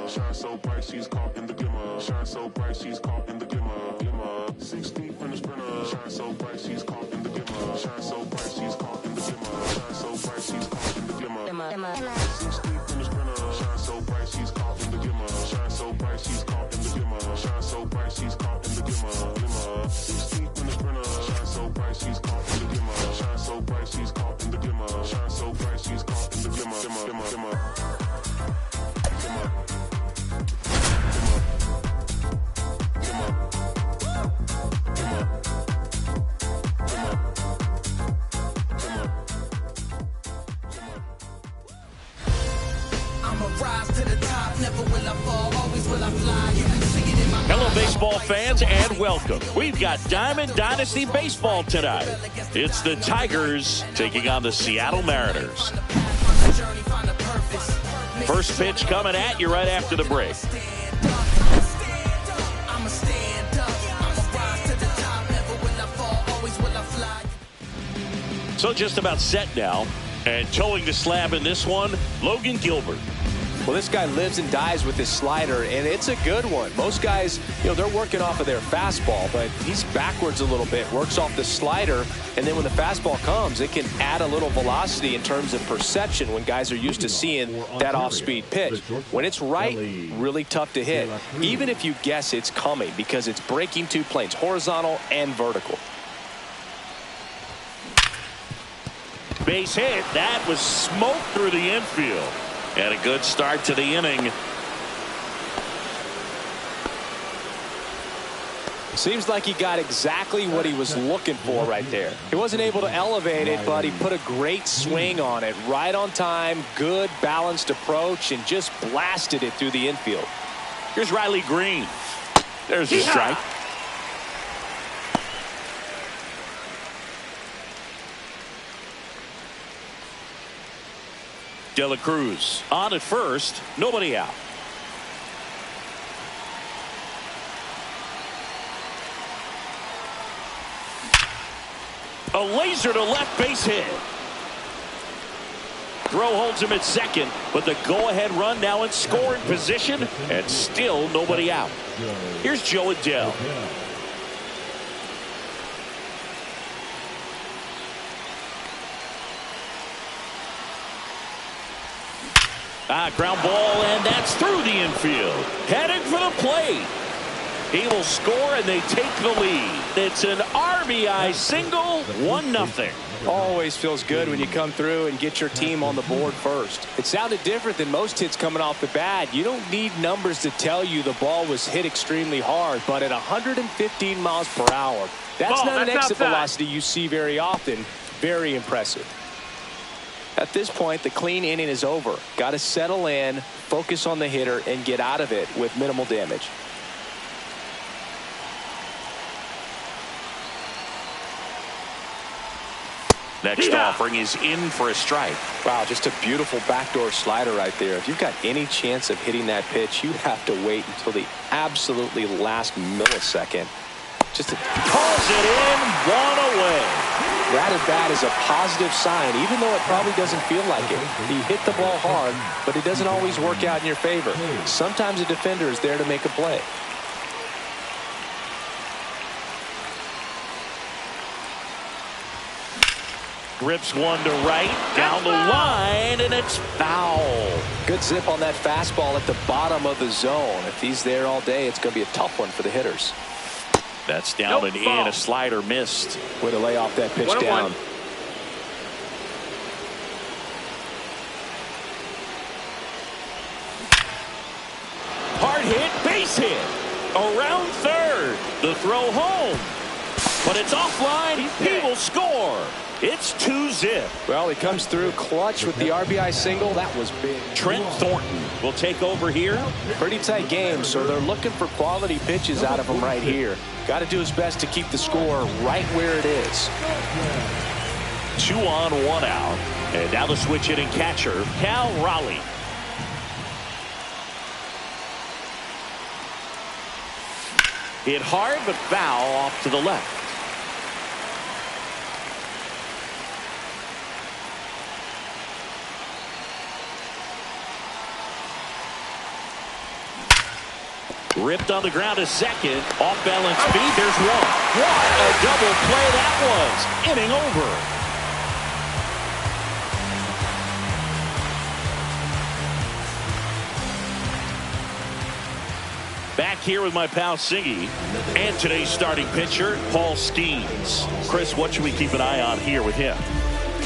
Shine so bright, she's caught in the glimmer. Shine so bright, she's caught in the glimmer. 16th in the sprinter. Shine so bright, she's caught in the glimmer. Shine so bright, she's caught in the glimmer. Shine so bright, she's caught in the glimmer. 16th in the sprinter. Shine so bright, she's caught in the glimmer. Shine so bright, she's caught in the glimmer. Shine so bright, she's caught in the glimmer. 16th in the sprinter. Shine so bright, she's caught in the glimmer. Shine so bright, she's caught in the glimmer. Shine so bright, she's caught in the glimmer. Hello, baseball fans, and welcome. We've got Diamond Dynasty Baseball tonight. It's the Tigers taking on the Seattle Mariners. First pitch coming at you right after the break. So just about set now, and towing the slab in this one, Logan Gilbert. Well, this guy lives and dies with his slider, and it's a good one. Most guys, they're working off of their fastball, but he's backwards a little bit, works off the slider, and then when the fastball comes, it can add a little velocity in terms of perception when guys are used to seeing that off-speed pitch. When it's right, really tough to hit, even if you guess it's coming, because it's breaking two planes, horizontal and vertical. Base hit. That was smoked through the infield. And a good start to the inning. Seems like he got exactly what he was looking for right there. He wasn't able to elevate it, but he put a great swing on it. Right on time, good balanced approach, and just blasted it through the infield. Here's Riley Green. There's a strike. De La Cruz on at first, nobody out. A laser to left base hit. Throw holds him at second, but the go-ahead run now in scoring position, and still nobody out. Here's Joe Adele. Ground ball, and that's through the infield. Heading for the plate. He will score, and they take the lead. It's an RBI single, 1-0. Always feels good when you come through and get your team on the board first. It sounded different than most hits coming off the bat. You don't need numbers to tell you the ball was hit extremely hard, but at 115 miles per hour, that's not an exit velocity you see very often. Very impressive. At this point, the clean inning is over. Got to settle in, focus on the hitter, and get out of it with minimal damage. Next offering is in for a strike. Wow, just a beautiful backdoor slider right there. If you've got any chance of hitting that pitch, you have to wait until the absolutely last millisecond. Just calls it in, one away. That at bat is a positive sign, even though it probably doesn't feel like it. He hit the ball hard, but it doesn't always work out in your favor. Sometimes a defender is there to make a play. Rips one to right, down the line, and it's foul. Good zip on that fastball at the bottom of the zone. If he's there all day, it's going to be a tough one for the hitters. That's down and in. A slider missed. Way to lay off that pitch down. Hard hit, base hit. Around third. The throw home. But it's offline. He will score. It's 2-zip. Well, he comes through clutch with the RBI single. That was big. Trent Thornton will take over here. Pretty tight game, so they're looking for quality pitches out of him right here. Got to do his best to keep the score right where it is. 2 on, 1 out. And now the switch hitting catcher, Cal Raleigh. Hit hard, but foul off to the left. Ripped on the ground to second. Off balance feed. There's one. What a double play that was. Inning over. Back here with my pal Siggy and today's starting pitcher, Paul Skeens. Chris, what should we keep an eye on here with him?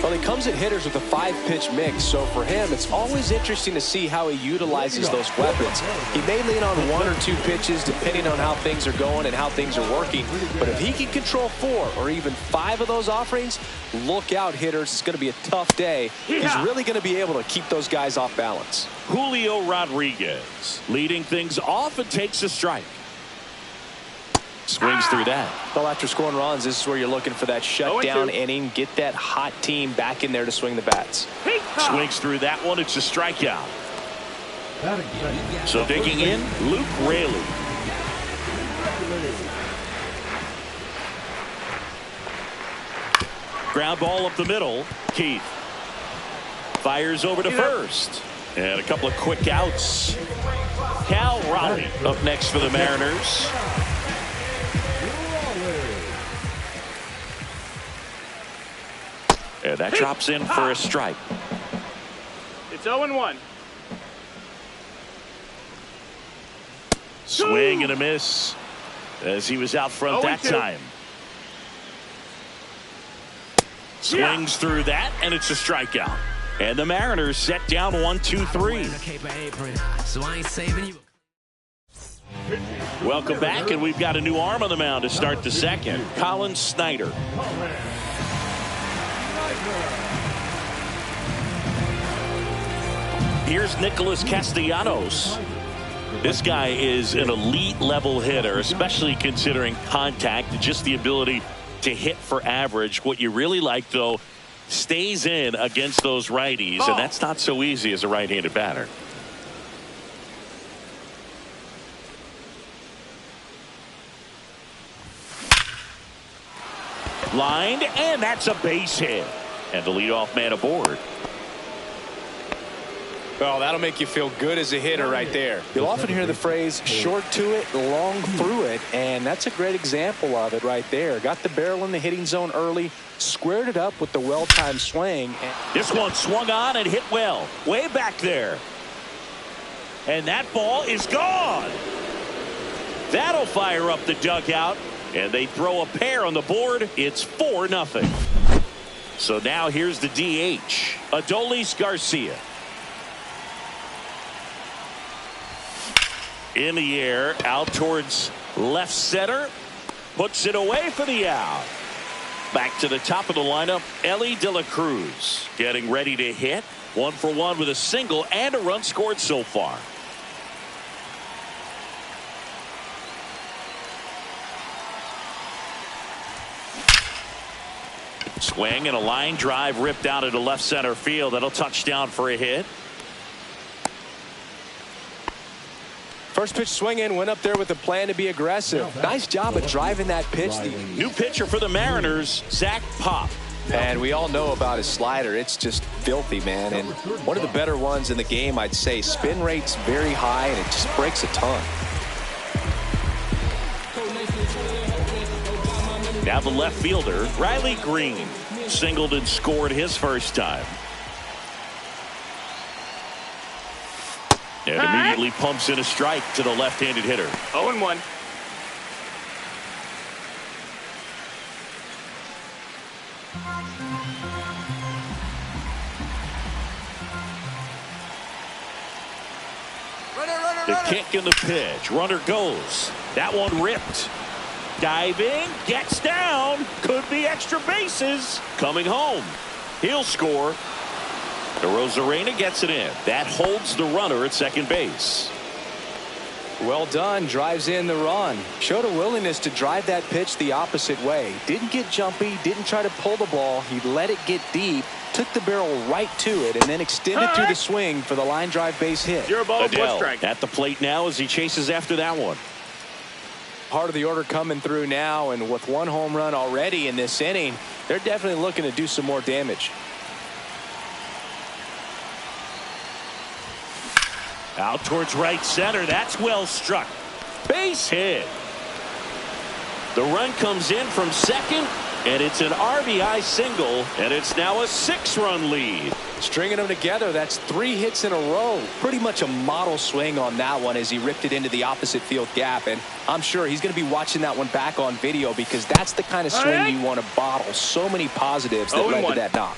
Well, he comes at hitters with a 5-pitch mix, so for him, it's always interesting to see how he utilizes those weapons. He may lean on 1 or 2 pitches depending on how things are going and how things are working, but if he can control 4 or even 5 of those offerings, look out, hitters. It's going to be a tough day. He's really going to be able to keep those guys off balance. Julio Rodriguez leading things off and takes a strike. Swings through that. Well, after scoring runs, this is where you're looking for that shutdown inning. Get that hot team back in there to swing the bats. Swings through that one. It's a strikeout. So digging in, Luke Raley. Ground ball up the middle. Keith fires over to first. And a couple of quick outs. Cal Raleigh up next for the Mariners. And that drops in for a strike. It's 0-1. Swing and a miss as he was out front that time. Swings through that, and it's a strikeout. And the Mariners set down 1-2-3. Welcome back, and we've got a new arm on the mound to start the second. Colin Snyder. Here's Nicholas Castellanos. This guy is an elite level hitter, especially considering contact, just the ability to hit for average. What you really like, though, stays in against those righties, and that's not so easy as a right-handed batter. Lined, and that's a base hit. And the leadoff man aboard. Well, that'll make you feel good as a hitter right there. You'll often hear the phrase short to it, long through it, and that's a great example of it right there. Got the barrel in the hitting zone early, squared it up with the well-timed swing. This one swung on and hit well, way back there. And that ball is gone. That'll fire up the dugout, and they throw a pair on the board. It's 4-0. So now here's the DH, Adolis Garcia. In the air, out towards left center. Puts it away for the out. Back to the top of the lineup, Ellie De La Cruz getting ready to hit. 1 for 1 with a single and a run scored so far. Swing and a line drive ripped out into left center field. That'll touch down for a hit. First pitch swing in, went up there with a plan to be aggressive. Nice job of driving that pitch. New pitcher for the Mariners, Zach Pop. And we all know about his slider. It's just filthy, man. And one of the better ones in the game, I'd say. Spin rate's very high, and it just breaks a ton. Now the left fielder, Riley Green, singled and scored his first time. And immediately pumps in a strike to the left-handed hitter. 0-1. The kick and the pitch. Runner goes. That one ripped. Diving, gets down, could be extra bases. Coming home. He'll score. De Rosarena gets it in. That holds the runner at second base. Well done. Drives in the run. Showed a willingness to drive that pitch the opposite way. Didn't get jumpy. Didn't try to pull the ball. He let it get deep. Took the barrel right to it and then extended through the swing for the line drive base hit. You're a ball, one strike. At the plate now as he chases after that one. Part of the order coming through now, and with 1 home run already in this inning, they're definitely looking to do some more damage. Out towards right center. That's well struck. Base hit. The run comes in from second, and it's an RBI single, and it's now a 6-run lead. Stringing them together, that's 3 hits in a row. Pretty much a model swing on that one as he ripped it into the opposite field gap. And I'm sure he's going to be watching that one back on video because that's the kind of swing you want to bottle. So many positives that led to that knock.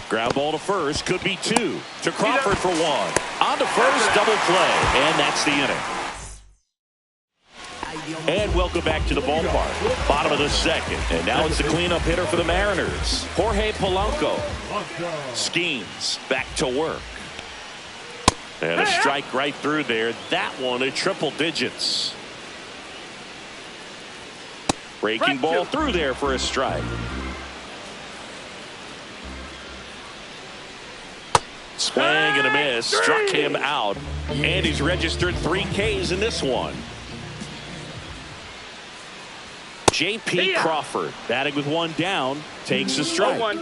Ground ball to first, could be 2. To Crawford for 1. On to first, double play, and that's the inning. And welcome back to the ballpark. Bottom of the second, and now it's the cleanup hitter for the Mariners, Jorge Polanco. Schemes back to work. And a strike right through there. That one at triple digits. Breaking ball through there for a strike. Swing and a miss. Struck him out. And he's registered 3 Ks in this one. J.P. Crawford batting with 1 down. Takes a strike.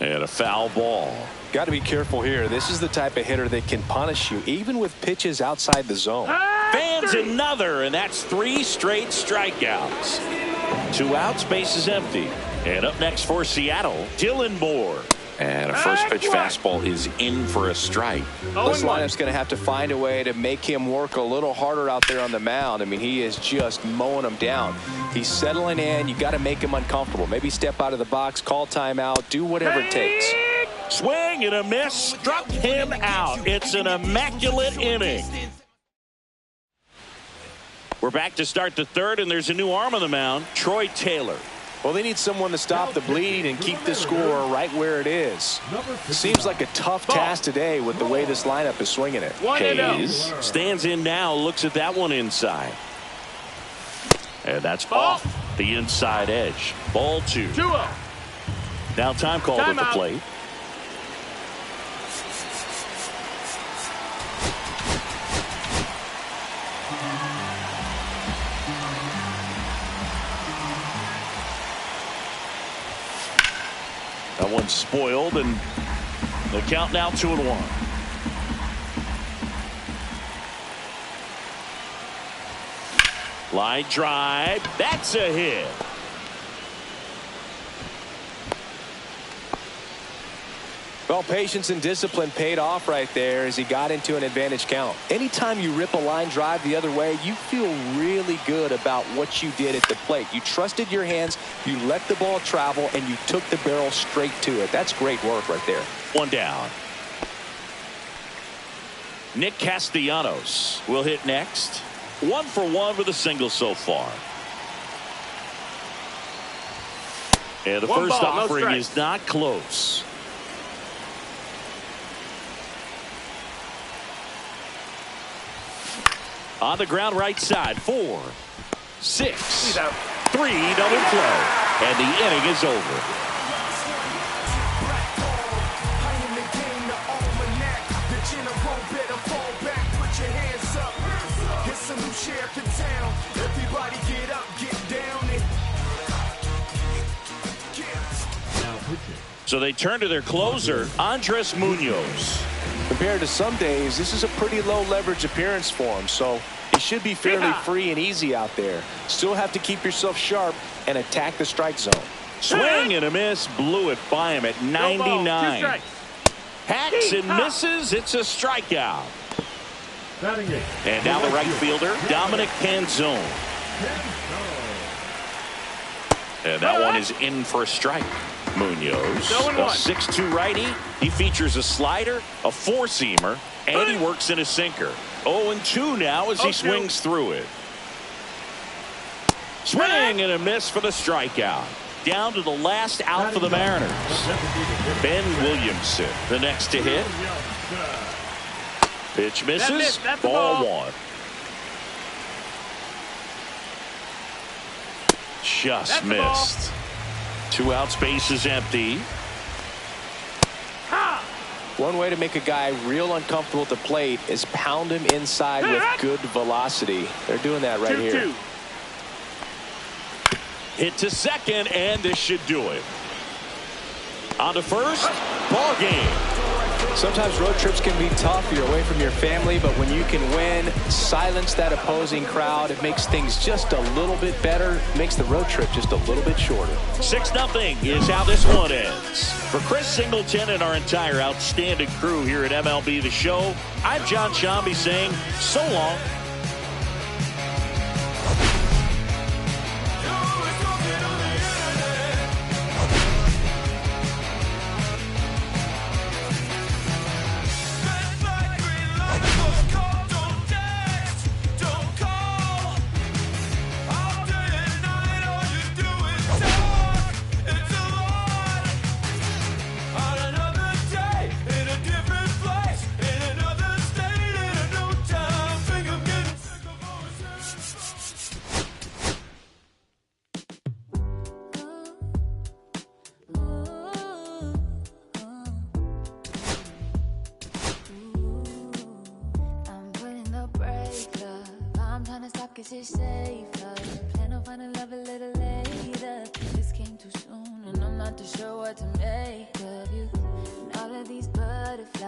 And a foul ball. Got to be careful here. This is the type of hitter that can punish you even with pitches outside the zone. Fans another, and that's 3 straight strikeouts. 2 outs, base is empty. And up next for Seattle, Dylan Moore. And a first pitch fastball is in for a strike. This lineup's going to have to find a way to make him work a little harder out there on the mound. I mean, he is just mowing them down. He's settling in. You got to make him uncomfortable. Maybe step out of the box, call timeout, do whatever it takes. Swing and a miss, struck him out. It's an immaculate inning. We're back to start the third, and there's a new arm on the mound, Troy Taylor. Well, they need someone to stop the bleed and keep the score right where it is. Seems like a tough task today with the way this lineup is swinging it. Hayes stands in now, looks at that one inside. And that's off the inside edge. Ball 2. Now time called at the plate. That one's spoiled, and the count now 2-1. Line drive. That's a hit. Well, patience and discipline paid off right there as he got into an advantage count. Anytime you rip a line drive the other way, you feel really good about what you did at the plate. You trusted your hands, you let the ball travel, and you took the barrel straight to it. That's great work right there. 1 down. Nick Castellanos will hit next. 1 for 1 with a single so far. And the first offering is not close. On the ground right side, 4, 6, 3, double play, and the inning is over. So they turn to their closer, Andres Munoz. Compared to some days, this is a pretty low leverage appearance for him, so he should be fairly free and easy out there. Still have to keep yourself sharp and attack the strike zone. Swing and a miss, blew it by him at 99. Hacks and misses, it's a strikeout. And now the right fielder, Dominic Panzone. And that one is in for a strike. Munoz, a 6'2 righty. He features a slider, a 4-seamer, and he works in a sinker. 0-2 now as he swings through it. Swing and a miss for the strikeout. Down to the last out for the Mariners. Ben Williamson, the next to hit. Pitch misses. Ball 1. Just missed. 2 outs, base is empty. One way to make a guy real uncomfortable at the plate is pound him inside with good velocity. They're doing that right here. Hit to second, and this should do it. On to first, ball game. Sometimes road trips can be tough. You're away from your family, but when you can win, silence that opposing crowd, it makes things just a little bit better. It makes the road trip just a little bit shorter. 6-0 is how this one ends. For Chris Singleton and our entire outstanding crew here at MLB The Show, I'm John Shambi saying so long. Cause it's safer. Plan on finding love a little later. This came too soon and I'm not too sure what to make of you. And all of these butterflies.